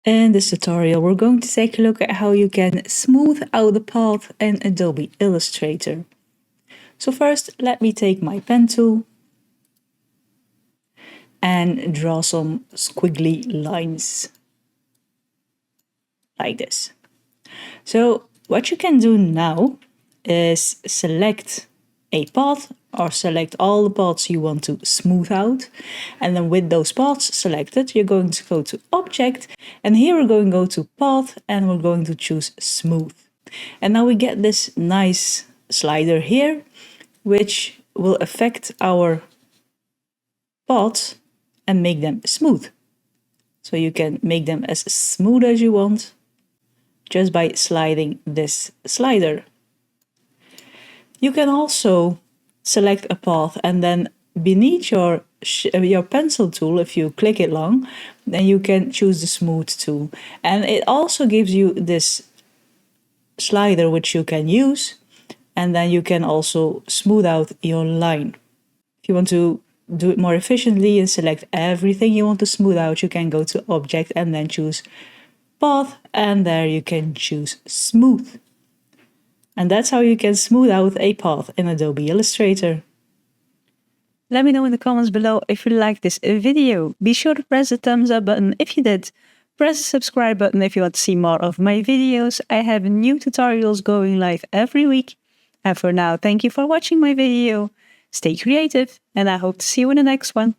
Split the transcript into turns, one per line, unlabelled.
In this tutorial, we're going to take a look at how you can smooth out the path in Adobe Illustrator. So first, let me take my pen tool and draw some squiggly lines like this. So what you can do now is select a path or select all the paths you want to smooth out. And then with those paths selected, you're going to go to Object, and here we're going to go to Path and we're going to choose Smooth. And now we get this nice slider here, which will affect our paths and make them smooth. So you can make them as smooth as you want just by sliding this slider. You can also select a path and then beneath your pencil tool, if you click it long, then you can choose the smooth tool. And it also gives you this slider which you can use, and then you can also smooth out your line. If you want to do it more efficiently and select everything you want to smooth out, you can go to Object and then choose Path, and there you can choose Smooth. And that's how you can smooth out a path in Adobe Illustrator. Let me know in the comments below if you liked this video. Be sure to press the thumbs up button if you did. Press the subscribe button if you want to see more of my videos. I have new tutorials going live every week. And for now, thank you for watching my video. Stay creative, and I hope to see you in the next one.